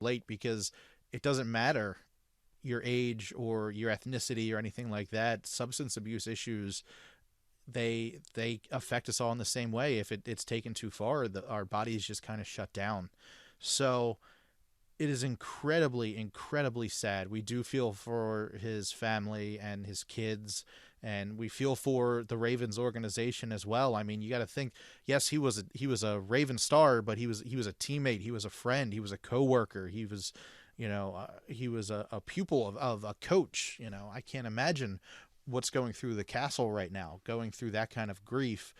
late because it doesn't matter your age or your ethnicity or anything like that. Substance abuse issues, they affect us all in the same way. If it's taken too far, our bodies just kind of shut down. So it is incredibly, incredibly sad. We do feel for his family and his kids, and we feel for the Ravens organization as well. I mean, you got to think. Yes, he was a Raven star, but he was a teammate. He was a friend. He was a coworker. He was, he was a pupil of a coach. I can't imagine what's going through the castle right now, going through that kind of grief.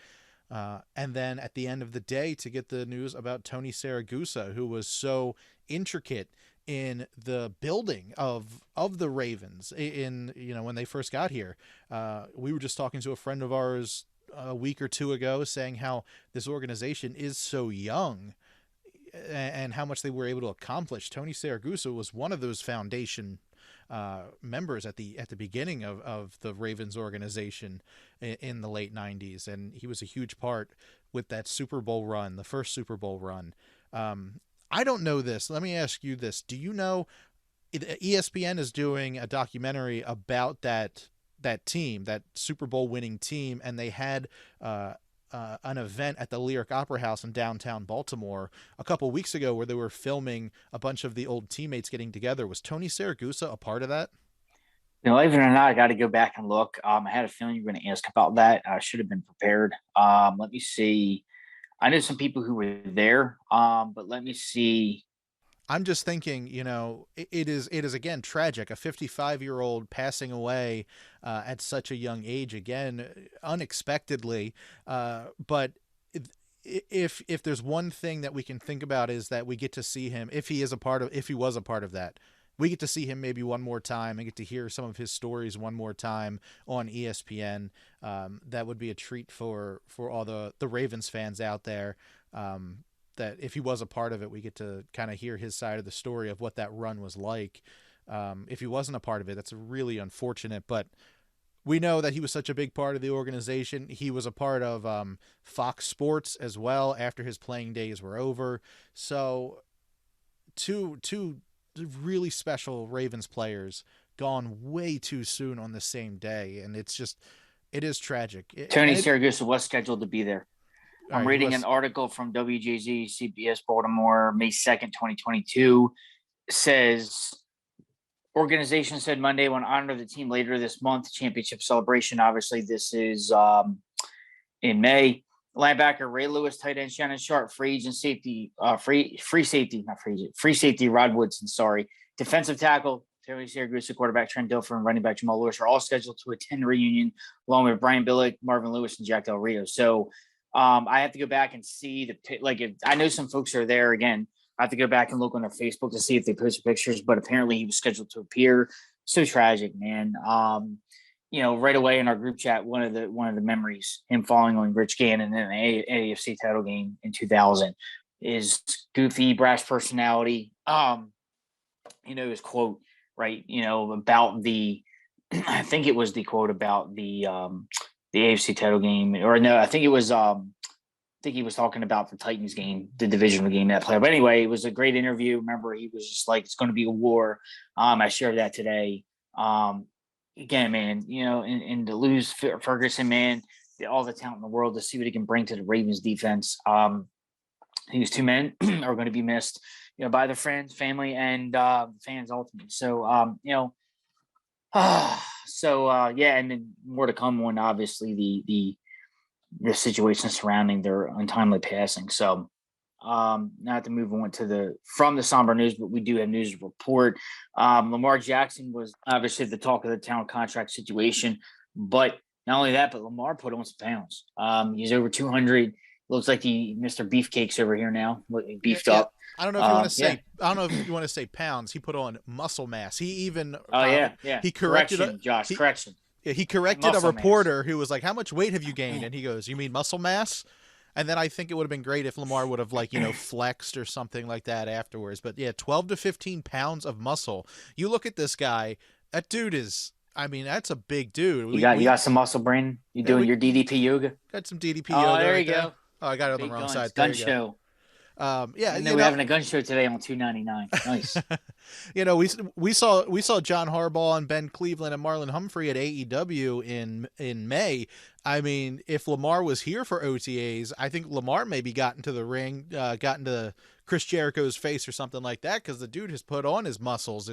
And then at the end of the day, to get the news about Tony Saragusa, who was so intricate in the building of the Ravens in when they first got here. We were just talking to a friend of ours a week or two ago, saying how this organization is so young and how much they were able to accomplish. Tony Saragusa was one of those foundation members at the beginning of the Ravens organization in the late 90s, and he was a huge part with that Super Bowl run, the first Super Bowl run. I don't know this. Let me ask you this. Do you know ESPN is doing a documentary about that team, that Super Bowl winning team, and they had an event at the Lyric Opera House in downtown Baltimore a couple weeks ago where they were filming a bunch of the old teammates getting together. Was Tony Saragusa a part of that? Believe it or not, I got to go back and look. I had a feeling you were going to ask about that. I should have been prepared. Let me see. I know some people who were there, but let me see. I'm just thinking, it is again tragic. A 55-year-old passing away at such a young age, again, unexpectedly. But if there's one thing that we can think about is that we get to see him, if he was a part of that, we get to see him maybe one more time and get to hear some of his stories one more time on ESPN. That would be a treat for all the Ravens fans out there. That if he was a part of it, we get to kind of hear his side of the story of what that run was like. If he wasn't a part of it, that's really unfortunate. But we know that he was such a big part of the organization. He was a part of Fox Sports as well after his playing days were over. So two really special Ravens players gone way too soon on the same day, and it is tragic. Tony Saragusa was scheduled to be there. All I'm right, he reading an was. article from WJZ CBS Baltimore, May 2nd, 2022. Says organization said Monday will honor the team later this month. Championship celebration. Obviously, this is in May. Linebacker Ray Lewis, tight end Shannon Sharp, free agent safety, free safety, not free agent, free safety Rod Woodson. Sorry, defensive tackle Tony Saragusa, quarterback Trent Dilfer, and running back Jamal Lewis are all scheduled to attend the reunion, along with Brian Billick, Marvin Lewis, and Jack Del Rio. So I have to go back and see if I know some folks are there again. I have to go back and look on their Facebook to see if they posted pictures, but apparently he was scheduled to appear. So tragic, man. Right away in our group chat, one of the memories, him falling on Rich Gannon in an AFC title game in 2000, is goofy, brash personality. His quote, right? About the, I think it was the quote about the AFC title game, or no, I think it was I think he was talking about the Titans game, the divisional game that play. But anyway, it was a great interview. Remember, he was just like, it's going to be a war. I shared that today. Again, man, and to lose Ferguson, man, all the talent in the world, to see what he can bring to the Ravens defense. These two men are going to be missed, by their friends, family, and fans ultimately. So, yeah, and then more to come on obviously the situation surrounding their untimely passing. So, not to move on from the somber news, but we do have news to report. Lamar Jackson was obviously the talk of the town contract situation, but not only that, but Lamar put on some pounds. He's over 200. Looks like Mr. Beefcakes over here now, beefed up. I don't know if you want to say. I don't know if you want to say pounds. He put on muscle mass. He even. Oh yeah. He corrected correction. Yeah, he corrected a reporter who was like, "How much weight have you gained?" And he goes, "You mean muscle mass?" And then I think it would have been great if Lamar would have flexed or something like that afterwards. But yeah, 12 to 15 pounds of muscle. You look at this guy. That dude is. I mean, that's a big dude. You got some muscle, Brain. You doing your DDP yoga? Got some DDP yoga. Oh, there right you go. Oh, I got it on the wrong side. Gun show. Yeah, I know we're having a gun show today on 299. Nice. We saw John Harbaugh and Ben Cleveland and Marlon Humphrey at AEW in May. I mean, if Lamar was here for OTAs, I think Lamar maybe got into the ring, got into Chris Jericho's face or something like that, because the dude has put on his muscles.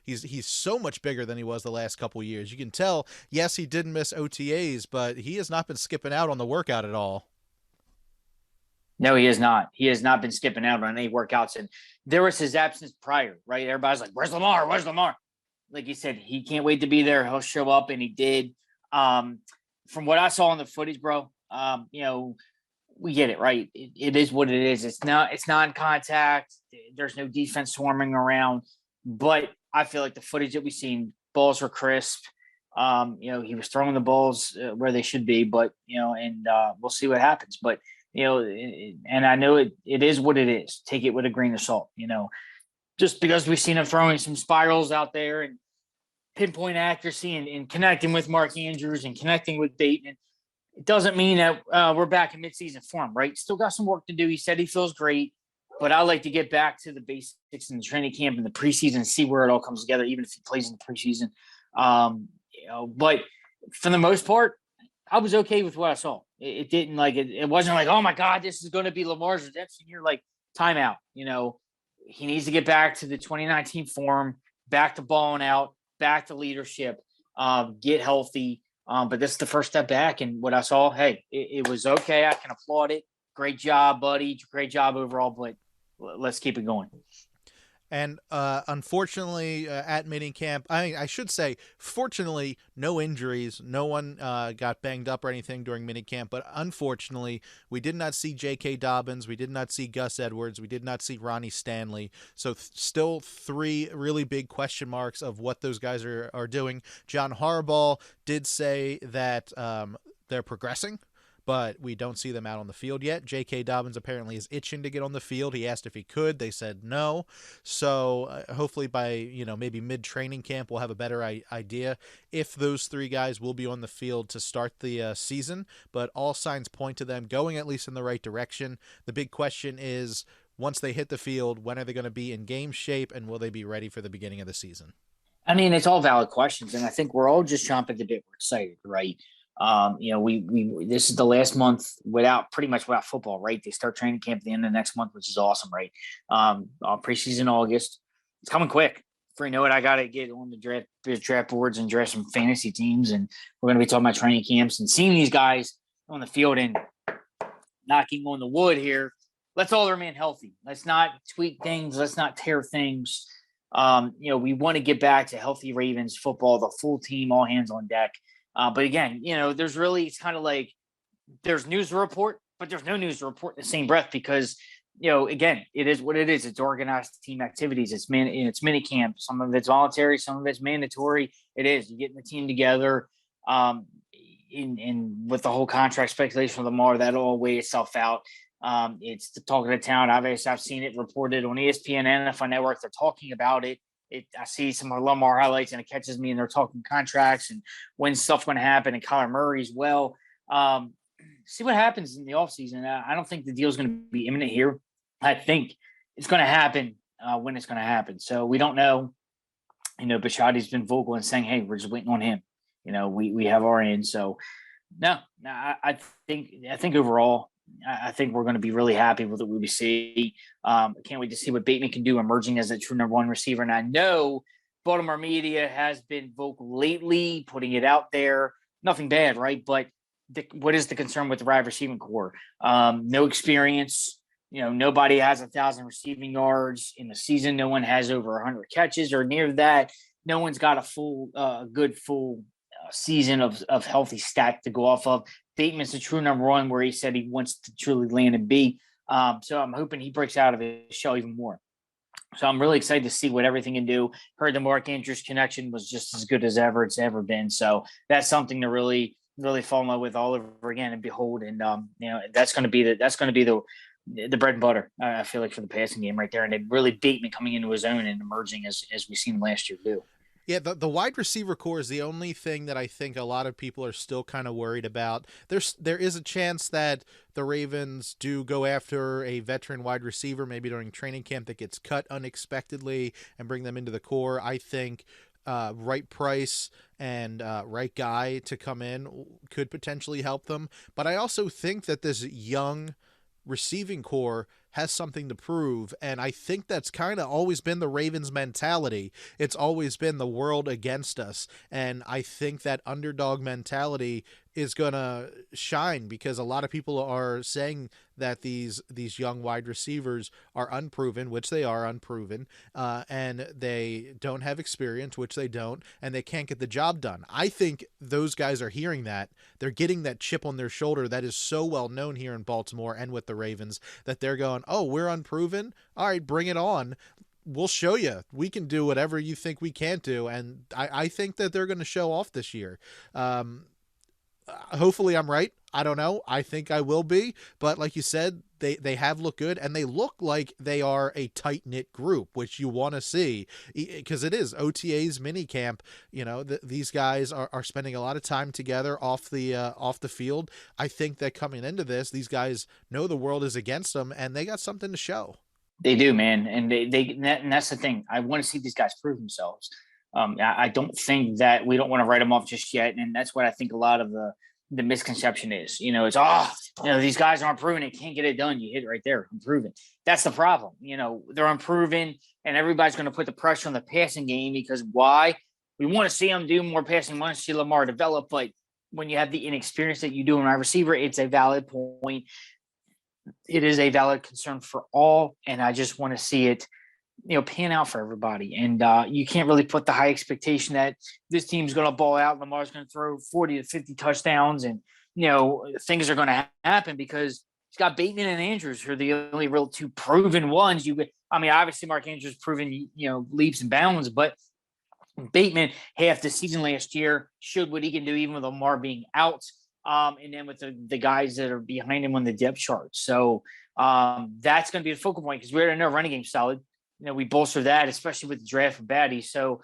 He's so much bigger than he was the last couple years. You can tell. Yes, he didn't miss OTAs, but he has not been skipping out on the workout at all. No, he has not. He has not been skipping out on any workouts. And there was his absence prior, right? Everybody's like, where's Lamar? Where's Lamar? Like you said, he can't wait to be there. He'll show up, and he did. From what I saw in the footage, bro, we get it, right? It is what it is. It's non-contact. There's no defense swarming around. But I feel like the footage that we've seen, balls were crisp. He was throwing the balls where they should be, but and we'll see what happens. But and I know it is what it is. Take it with a grain of salt, just because we've seen him throwing some spirals out there and pinpoint accuracy and connecting with Mark Andrews and connecting with Bateman. It doesn't mean that we're back in midseason form, right? Still got some work to do. He said he feels great, but I like to get back to the basics in the training camp and the preseason and see where it all comes together, even if he plays in the preseason. But for the most part, I was okay with what I saw. It didn't it wasn't like, oh my God, this is going to be Lamar's redemption year. Like, timeout. He needs to get back to the 2019 form, back to balling out, back to leadership, get healthy. But this is the first step back. And what I saw, hey, it was okay. I can applaud it. Great job, buddy. Great job overall. But let's keep it going. And unfortunately, at minicamp, I should say, fortunately, no injuries. No one got banged up or anything during minicamp. But unfortunately, we did not see J.K. Dobbins. We did not see Gus Edwards. We did not see Ronnie Stanley. So still three really big question marks of what those guys are doing. John Harbaugh did say that they're progressing, but we don't see them out on the field yet. J.K. Dobbins apparently is itching to get on the field. He asked if he could. They said no. So hopefully by maybe mid-training camp, we'll have a better idea if those three guys will be on the field to start the season. But all signs point to them going at least in the right direction. The big question is, once they hit the field, when are they going to be in game shape, and will they be ready for the beginning of the season? I mean, it's all valid questions, and I think we're all just chomping at the bit. We're excited, right? We this is the last month pretty much without football, right? They start training camp at the end of the next month, which is awesome, right? Preseason August, it's coming quick. Before you know it, I got to get on the draft boards and draft some fantasy teams, and we're going to be talking about training camps and seeing these guys on the field and knocking on the wood here. Let's all remain healthy. Let's not tweak things. Let's not tear things. We want to get back to healthy Ravens football, the full team, all hands on deck. But again, it's kind of like there's news to report, but there's no news to report in the same breath because, again, it is what it is. It's organized team activities. It's mini camp. Some of it's voluntary. Some of it's mandatory. It is. You getting the team together. In with the whole contract speculation of Lamar, that'll all weigh itself out. It's the talk of the town. Obviously, I've seen it reported on ESPN and NFL Network. They're talking about it. I see some of Lamar highlights and it catches me, and they're talking contracts and when stuff's going to happen, and Kyler Murray as well. See what happens in the offseason. I don't think the deal is going to be imminent here. I think it's going to happen when it's going to happen. So we don't know. Bisciotti's been vocal and saying, hey, we're just waiting on him. We have our end. So no, I think overall, I think we're going to be really happy with what we see. I can't wait to see what Bateman can do emerging as a true number one receiver. And I know Baltimore media has been vocal lately, putting it out there. Nothing bad, right? But what is the concern with the wide receiving core? No experience. Nobody has 1,000 receiving yards in the season. No one has over 100 catches or near that. No one's got a good full season of healthy stat to go off of. Bateman's the true number one, where he said he wants to truly land and be. So I'm hoping he breaks out of his shell even more. So I'm really excited to see what everything can do. Heard the Mark Andrews connection was just as good as it's ever been. So that's something to really, really fall in love with all over again and behold. And that's going to be the bread and butter. I feel like for the passing game right there, and it really Bateman coming into his own and emerging as we've seen last year too. Yeah, the wide receiver core is the only thing that I think a lot of people are still kind of worried about. There is a chance that the Ravens do go after a veteran wide receiver maybe during training camp that gets cut unexpectedly and bring them into the core. I think right price and right guy to come in could potentially help them. But I also think that this young receiving core has something to prove. And I think that's kind of always been the Ravens' mentality. It's always been the world against us. And I think that underdog mentality is going to shine because a lot of people are saying that these young wide receivers are unproven, which they are unproven, and they don't have experience, which they don't, and they can't get the job done. I think those guys are hearing that. They're getting that chip on their shoulder that is so well known here in Baltimore and with the Ravens that they're going, oh, we're unproven. All right, bring it on. We'll show you. We can do whatever you think we can't do. And I think that they're going to show off this year. Hopefully I'm right. I don't know. I think I will be. But like you said, they have looked good and they look like they are a tight knit group, which you want to see because it is OTA's mini camp. You know, these guys are spending a lot of time together off the field. I think that coming into this, these guys know the world is against them and they got something to show. They do, man, and and that's the thing. I want to see these guys prove themselves. I don't think that we don't want to write them off just yet, and that's what I think a lot of the misconception is. You know, it's these guys aren't proven. They can't get it done. You hit it right there, unproven. That's the problem. You know, they're unproven, and everybody's going to put the pressure on the passing game because why? We want to see them do more passing. We want to see Lamar develop, but when you have the inexperience that you do in wide receiver, it's a valid point. It is a valid concern for all, and I just want to see it, pan out for everybody. And you can't really put the high expectation that this team's going to ball out. Lamar's going to throw 40 to 50 touchdowns, and things are going to happen because he's got Bateman and Andrews, who are the only real two proven ones. Obviously Mark Andrews proven leaps and bounds, but Bateman half the season last year showed what he can do even with Lamar being out. And then with the guys that are behind him on the depth chart. So that's going to be a focal point because we already know running game solid. We bolster that, especially with the draft of Batty. So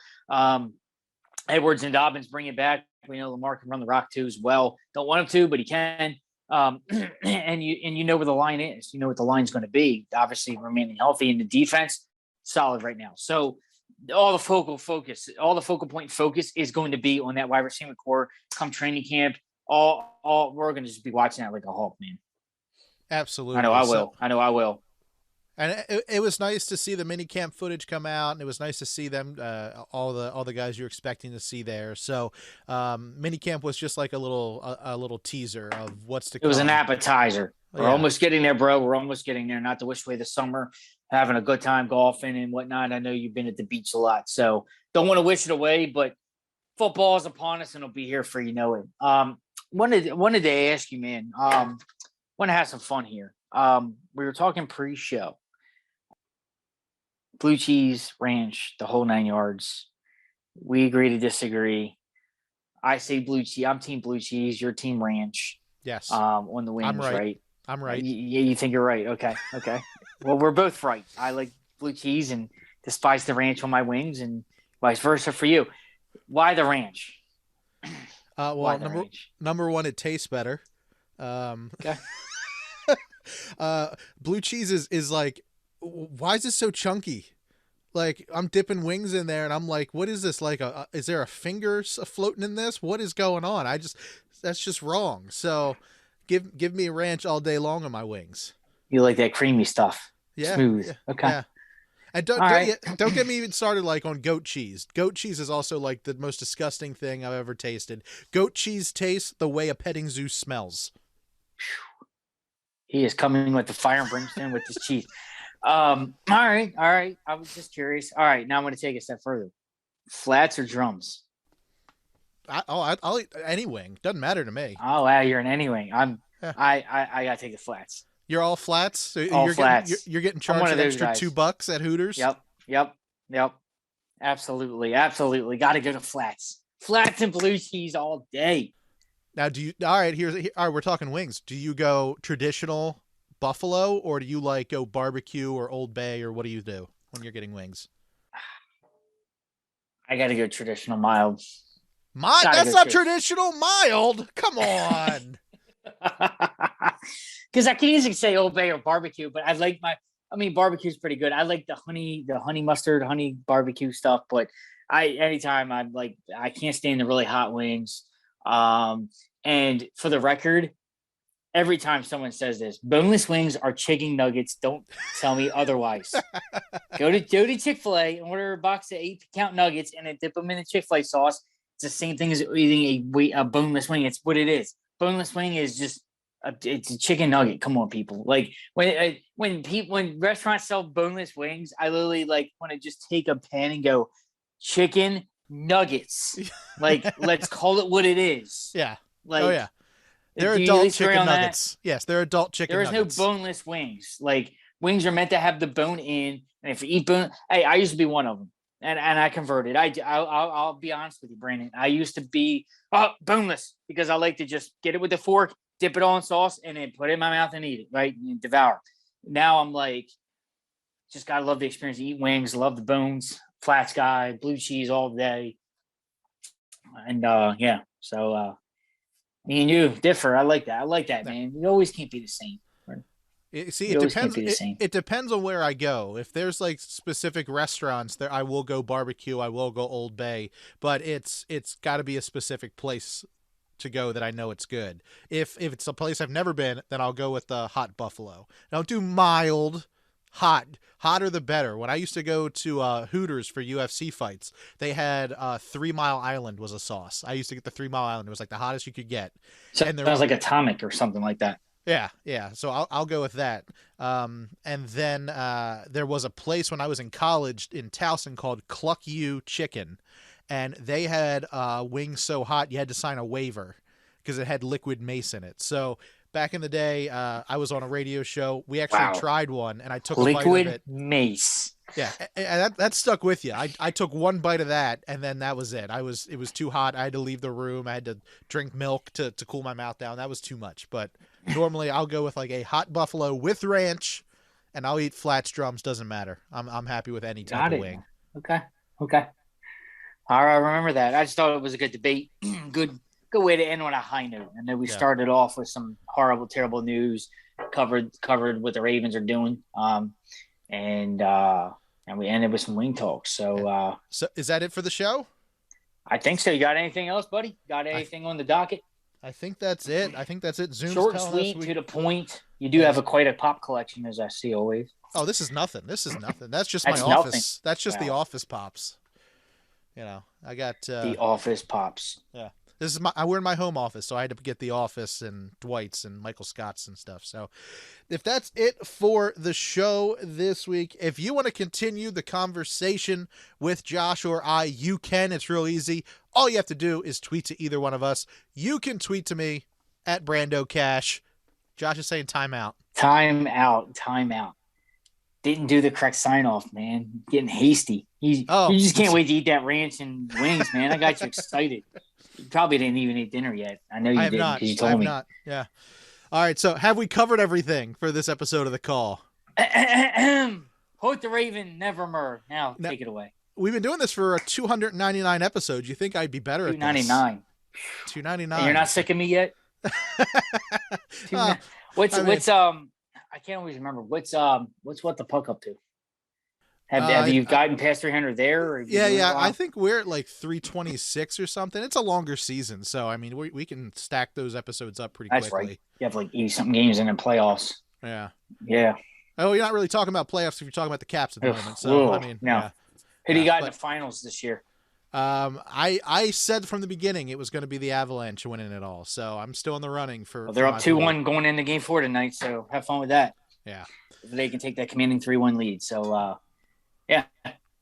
Edwards and Dobbins bring it back. We know Lamar can run the rock too as well. Don't want him to, but he can. And you know where the line is. You know what the line's going to be. Obviously remaining healthy, and the defense solid right now. So all the focal point focus is going to be on that wide receiver core come training camp. All we're going to just be watching that like a hawk, man. Absolutely. I know I will. And it was nice to see the mini camp footage come out, and it was nice to see them, all the guys you're expecting to see there. So, mini camp was just like a little teaser of what's to come. It was an appetizer. We're almost getting there, bro. We're almost getting there. Not to wish away the summer, having a good time golfing and whatnot. I know you've been at the beach a lot, so don't want to wish it away. But football is upon us, and it'll be here for you know it. Wanted to ask you, man. Want to have some fun here. We were talking pre-show. Blue cheese, ranch, the whole 9 yards. We agree to disagree. I say blue cheese. I'm team blue cheese. You're team ranch. Yes. On the wings, I'm right. right? I'm right. Yeah, you think you're right. Okay. Well, we're both right. I like blue cheese and despise the ranch on my wings, and vice versa for you. Why the ranch? Well, number one, it tastes better. Okay. Blue cheese is like, why is it so chunky? Like, I'm dipping wings in there and I'm like, what is this? Like, is there a finger floating in this? What is going on? That's just wrong. So give me a ranch all day long on my wings. You like that creamy stuff. Yeah. Smooth. Yeah, okay. Yeah. And don't get me even started like on goat cheese. Goat cheese is also like the most disgusting thing I've ever tasted. Goat cheese tastes the way a petting zoo smells. He is coming with the fire and brimstone with his cheese. All right. I was just curious. All right, now I'm going to take it a step further. Flats or drums? I'll eat any wing. Doesn't matter to me. Oh wow, you're an any wing. I gotta take the flats. You're all flats. So all flats. You're getting charged an extra guys. $2 at Hooters. Yep. Absolutely. Got to go to flats. Flats and blue cheese all day. Now, all right, we're talking wings. Do you go traditional buffalo or do you like go barbecue or Old Bay, or what do you do when you're getting wings? I got to go traditional mild. Gotta That's go not traditional. traditional mild. Come on. Because I can easily say Old Bay or barbecue, but I mean, barbecue's pretty good. I like the honey mustard, honey barbecue stuff, but anytime I can't stand the really hot wings. And for the record, every time someone says this, boneless wings are chicken nuggets. Don't tell me otherwise. Go to Chick-fil-A and order a box of 8 count nuggets and then dip them in the Chick-fil-A sauce. It's the same thing as eating a boneless wing. It's what it is. Boneless wing is just it's a chicken nugget. Come on, people. Like when restaurants sell boneless wings, I literally like want to just take a pen and go chicken nuggets. Like let's call it what it is. Yeah. Like Oh yeah. They're do you at adult least agree chicken on that? nuggets. Yes, they're adult chicken There is no nuggets. boneless wings. Like wings are meant to have the bone in, and if you eat bone, hey, I used to be one of them, and I converted. I'll be honest with you, Brandon. I used to be boneless because I like to just get it with the fork, dip it all in sauce, and then put it in my mouth and eat it, right, and devour. Now I'm like, just gotta love the experience. Eat wings, love the bones, flats guy, blue cheese all day, and yeah. So me and you differ. I like that. I like that, man. We always can't be the same. See, We it always can't depends. be the same. It depends on where I go. If there's like specific restaurants, there I will go barbecue. I will go Old Bay, but it's got to be a specific place to go that I know it's good. If it's a place I've never been, then I'll go with the hot buffalo. I don't do mild. Hot, hotter the better. When I used to go to Hooters for UFC fights, they had 3 Mile Island was a sauce. I used to get the 3 Mile Island. It was like the hottest you could get, So and it there sounds like Atomic or something like that. yeah, yeah. So I'll go with that. And then there was a place when I was in college in Towson called Cluck You Chicken, and they had wings so hot you had to sign a waiver because it had liquid mace in it. So back in the day, I was on a radio show. We actually Wow. tried one, and I took a bite of Liquid it. mace. Yeah, and that stuck with you. I took one bite of that, and then that was it. It was too hot. I had to leave the room. I had to drink milk to cool my mouth down. That was too much. But normally I'll go with like a hot buffalo with ranch, and I'll eat flats, drums. Doesn't matter. I'm happy with any type Got of it. wing. Okay. Okay. All right. I remember that. I just thought it was a good debate. Good way to end on a high note. And then we Yeah. started off with some horrible, terrible news covered what the Ravens are doing. And we ended with some wing talk. So So is that it for the show? I think so. You got anything else, buddy? Got anything on the docket? I think that's it. I think that's it. Zoom's Short, telling sweet, us to the point. You do Yeah. have quite a pop collection, as I see always. Oh, this is nothing. This is nothing. That's just That's my nothing. office. That's just the Wow. office pops. You know, I got The Office pops. yeah. This is we're in my home office, so I had to get the Office and Dwight's and Michael Scott's and stuff. So, if that's it for the show this week, if you want to continue the conversation with Josh or I, you can. It's real easy. All you have to do is tweet to either one of us. You can tweet to me at Brando Cash. Josh is saying timeout. Time out. Time out. Didn't do the correct sign off, man. Getting hasty. You just can't wait to eat that ranch and wings, man. I got you excited. You probably didn't even eat dinner yet. I know you didn't because you told me. Not. Yeah. All right. So have we covered everything for this episode of The Call? Hope the Raven nevermore. Now take it away. We've been doing this for 299 episodes. You think I'd be better at this? 299. 299. And you're not sick of me yet? I can't always remember. What's what the puck up to? Have you gotten past 300 there? Or yeah. I think we're at like 326 or something. It's a longer season, so I mean we can stack those episodes up pretty quickly. That's right. You have like 80-something games in the playoffs. Yeah. Yeah. Oh, you're not really talking about playoffs if you're talking about the Caps at the moment. So I mean, no. Yeah. Who do you got in the finals this year? I said from the beginning it was going to be the Avalanche winning it all, so I'm still in the running for. Well, they're up 2-1 going into Game 4 tonight, so have fun with that. Yeah. They can take that commanding 3-1 lead. So, yeah.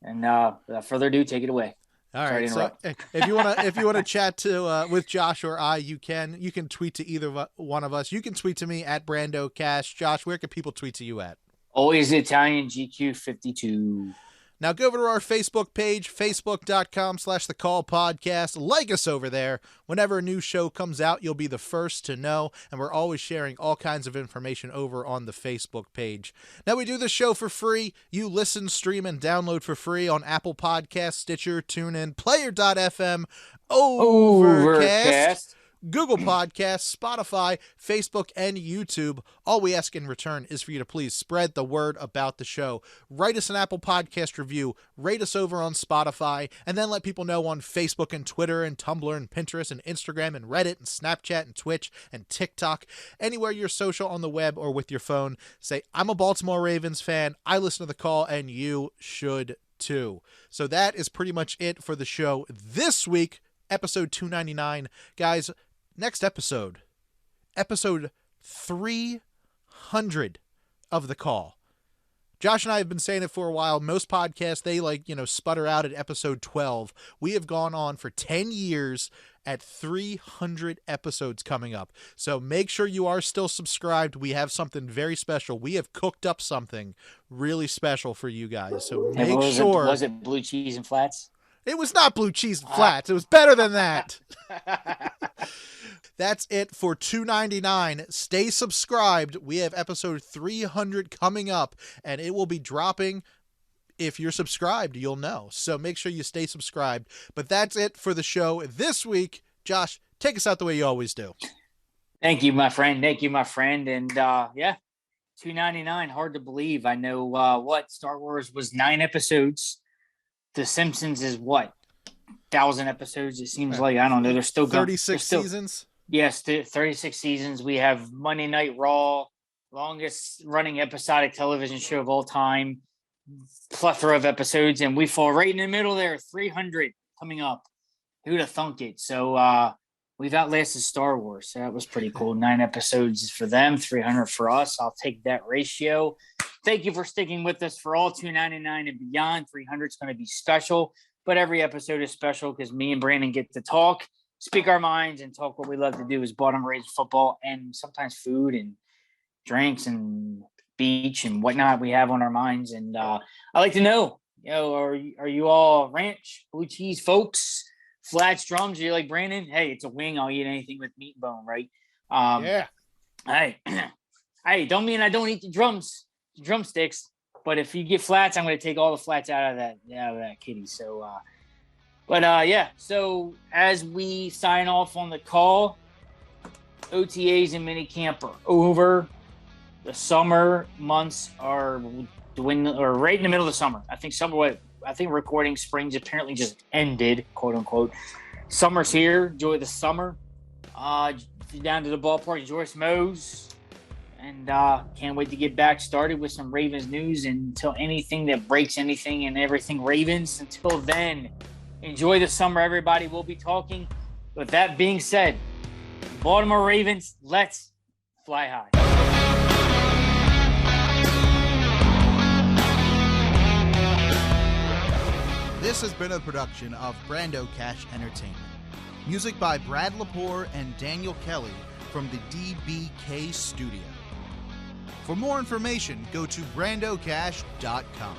And without further ado, take it away. All right. So if you want to chat with Josh or I, you can tweet to either one of us. You can tweet to me at Brando Cash. Josh, where can people tweet to you at? Always Italian GQ52. Now go over to our Facebook page, facebook.com/thecallpodcast. Like us over there. Whenever a new show comes out, you'll be the first to know, and we're always sharing all kinds of information over on the Facebook page. Now, we do this show for free. You listen, stream, and download for free on Apple Podcasts, Stitcher, TuneIn, Player.fm, Overcast, Google Podcasts, Spotify, Facebook, and YouTube. All we ask in return is for you to please spread the word about the show. Write us an Apple Podcast review, rate us over on Spotify, and then let people know on Facebook and Twitter and Tumblr and Pinterest and Instagram and Reddit and Snapchat and Twitch and TikTok. Anywhere you're social on the web or with your phone, say, I'm a Baltimore Ravens fan, I listen to The Call, and you should too. So that is pretty much it for the show this week, episode 299. Guys, next episode 300 of The Call. Josh and I have been saying it for a while. Most podcasts, they sputter out at episode 12. We have gone on for 10 years at 300 episodes coming up. So make sure you are still subscribed. We have something very special. We have cooked up something really special for you guys. So make sure. Was it blue cheese and flats? It was not blue cheese and flats. It was better than that. That's it for $2.99. Stay subscribed. We have episode 300 coming up, and it will be dropping. If you're subscribed, you'll know. So make sure you stay subscribed. But that's it for the show this week. Josh, take us out the way you always do. Thank you, my friend. And $2.99. Hard to believe. I know Star Wars was 9 episodes. The Simpsons is 1,000 episodes. It seems like, I don't know. They're still going. 36 seasons. Yes, 36 seasons. We have Monday Night Raw, longest running episodic television show of all time, plethora of episodes, and we fall right in the middle there. 300 coming up. Who'd have thunk it? So we've outlasted Star Wars. So that was pretty cool. 9 episodes for them, 300 for us. I'll take that ratio. Thank you for sticking with us for all $2.99 and beyond. 300 is going to be special, but every episode is special because me and Brandon get to talk, speak our minds, and talk what we love to do is Baltimore Ravens football and sometimes food and drinks and beach and whatnot we have on our minds. And I like to know, are you all ranch, blue cheese folks, flats, drums? Are you like Brandon? Hey, it's a wing. I'll eat anything with meat and bone, right? Yeah. Hey, don't mean I don't eat the drumsticks, but if you get flats, I'm going to take all the flats out of that kitty. So, so as we sign off on the call, OTAs and minicamp are over. The summer months are right in the middle of the summer. I think recording spring's apparently just ended, quote unquote. Summer's here. Enjoy the summer. Down to the ballpark, enjoy some Mo's. And can't wait to get back started with some Ravens news until anything that breaks anything and everything Ravens. Until then, enjoy the summer, everybody. We'll be talking. With that being said, Baltimore Ravens, let's fly high. This has been a production of Brando Cash Entertainment. Music by Brad Lepore and Daniel Kelly from the DBK Studio. For more information, go to brandocash.com.